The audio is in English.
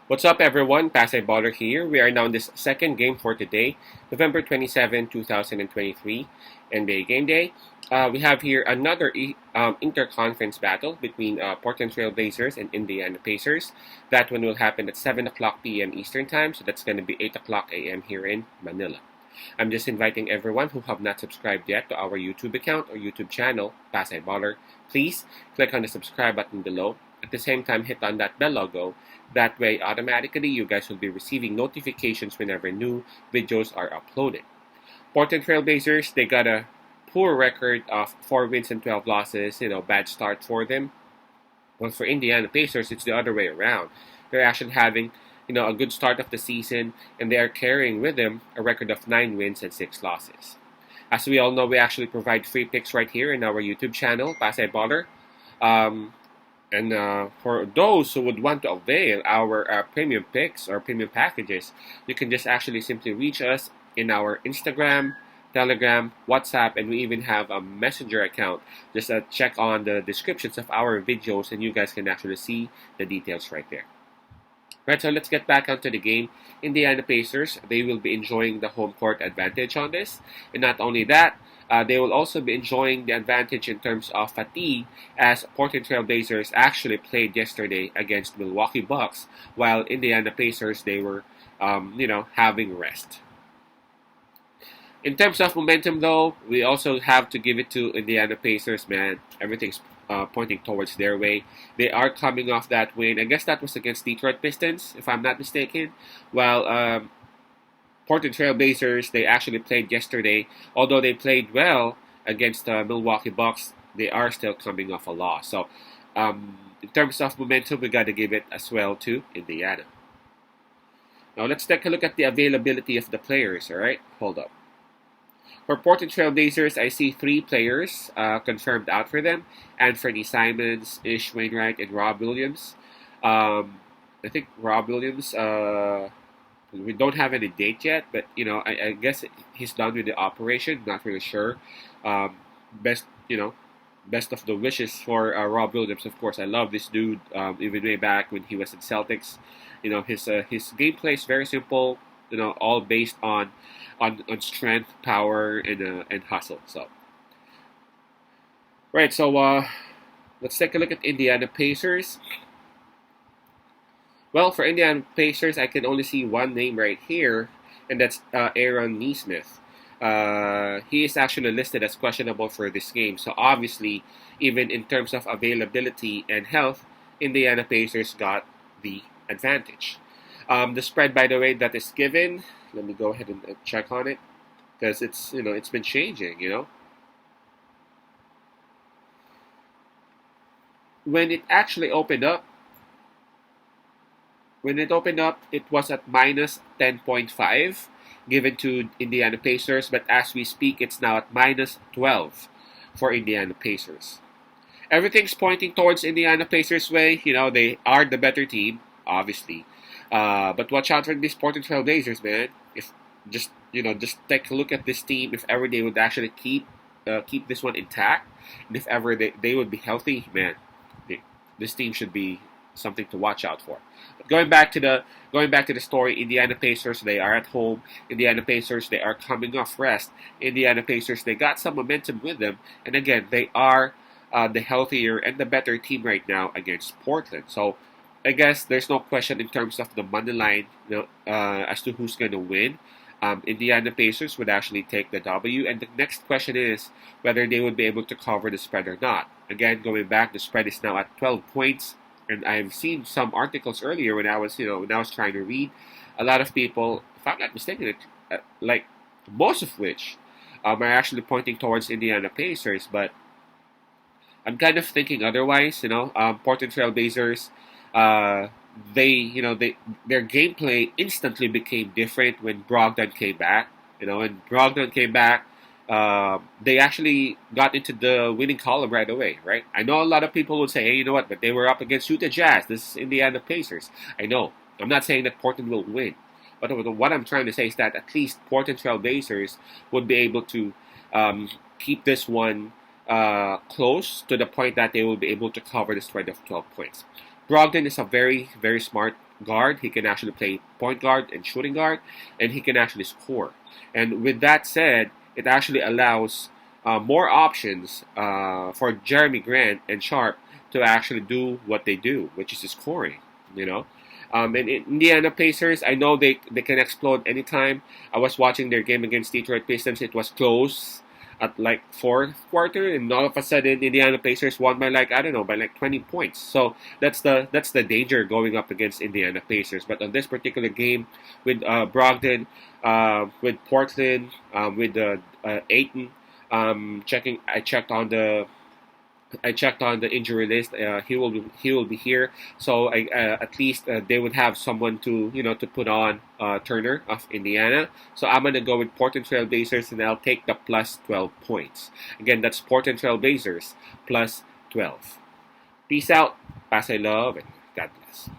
What's up, everyone? Pasay Baller here. We are now in this second game for today, November 27, 2023, NBA Game Day. We have here another interconference battle between Portland Trail Blazers and Indiana Pacers. That one will happen at 7 o'clock p.m. Eastern Time, so that's going to be 8 o'clock a.m. here in Manila. I'm just inviting everyone who have not subscribed yet to our YouTube account or YouTube channel, Pasay Baller. Please click on the subscribe button below. At the same time, hit on that bell logo. That way, automatically, you guys will be receiving notifications whenever new videos are uploaded. Portland Trail Blazers, they got a poor record of 4 wins and 12 losses. Bad start for them. Well, for Indiana Pacers, it's the other way around. They're actually having, a good start of the season, and they are carrying with them a record of 9 wins and 6 losses. As we all know, we actually provide free picks right here in our YouTube channel, Pasay Baller. And for those who would want to avail our premium picks or premium packages, you can just actually simply reach us in our Instagram, Telegram, WhatsApp, and we even have a messenger account. Just check on the descriptions of our videos and you guys can actually see the details right there. Right, so let's get back onto the game. Indiana Pacers, they will be enjoying the home court advantage on this. And not only that, they will also be enjoying the advantage in terms of fatigue, as Portland Trail Blazers actually played yesterday against Milwaukee Bucks, while Indiana Pacers, they were, having rest. In terms of momentum, though, we also have to give it to Indiana Pacers, man. Everything's pointing towards their way. They are coming off that win. I guess that was against Detroit Pistons, if I'm not mistaken. While Portland Trail Blazers, they actually played yesterday. Although they played well against Milwaukee Bucks, they are still coming off a loss. So, in terms of momentum, we got to give it as well to Indiana. Now, let's take a look at the availability of the players, all right? Hold up. For Portland Trail Blazers, I see 3 players confirmed out for them. Anthony Simons, Ish Wainwright, and Rob Williams. I think Rob Williams, we don't have any date yet, but, I guess he's done with the operation. Not really sure. Best of the wishes for Rob Williams, of course. I love this dude, even way back when he was in Celtics. His gameplay is very simple, all based on strength, power, and hustle. So, right. So, let's take a look at Indiana Pacers. Well, for Indiana Pacers, I can only see one name right here, and that's Aaron Nesmith. He is actually listed as questionable for this game. So obviously, even in terms of availability and health, Indiana Pacers got the advantage. The spread, by the way, that is given. Let me go ahead and check on it, because it's been changing. When it actually opened up, it was at minus 10.5 given to Indiana Pacers, but as we speak, it's now at minus 12 for Indiana Pacers. Everything's pointing towards Indiana Pacers' way. They are the better team, obviously. But watch out for these Portland Trail Blazers, man. If just take a look at this team. If ever they would actually keep this one intact, and if ever they would be healthy, man, this team should be something to watch out for. But going back to the story, Indiana Pacers, they are at home. Indiana Pacers, they are coming off rest. Indiana Pacers, they got some momentum with them, and again, they are the healthier and the better team right now against Portland. So I guess there's no question in terms of the money line, as to who's going to win. Indiana Pacers would actually take the W, and the next question is whether they would be able to cover the spread or not. Again, going back, the spread is now at 12 points, and I've seen some articles earlier when I was trying to read. A lot of people, if I'm not mistaken, like most of which are actually pointing towards Indiana Pacers, but I'm kind of thinking otherwise. Portland Trail Blazers, their gameplay instantly became different when Brogdon came back. When Brogdon came back, they actually got into the winning column right away, right? I know a lot of people would say, hey, you know what, but they were up against Utah Jazz. This is Indiana Pacers. I know. I'm not saying that Portland will win. But what I'm trying to say is that at least Portland Trail Blazers would be able to keep this one close to the point that they will be able to cover the spread of 12 points. Brogdon is a very, very smart guard. He can actually play point guard and shooting guard, and he can actually score. And with that said, it actually allows more options for Jeremy Grant and Sharp to actually do what they do, which is scoring. You know, and Indiana Pacers, I know they can explode anytime. I was watching their game against Detroit Pistons. It was close at like fourth quarter, and all of a sudden, Indiana Pacers won by like, I don't know, by like 20 points. So that's the danger going up against Indiana Pacers. But on this particular game, with Brogdon, with Portland, with Ayton, I checked on the injury list. He will be here, so at least they would have someone to to put on Turner of Indiana. So I'm gonna go with Portland Trail Blazers, and I'll take the plus 12 points. Again, that's Portland Trail Blazers plus 12. Peace out, pass I love, and God bless.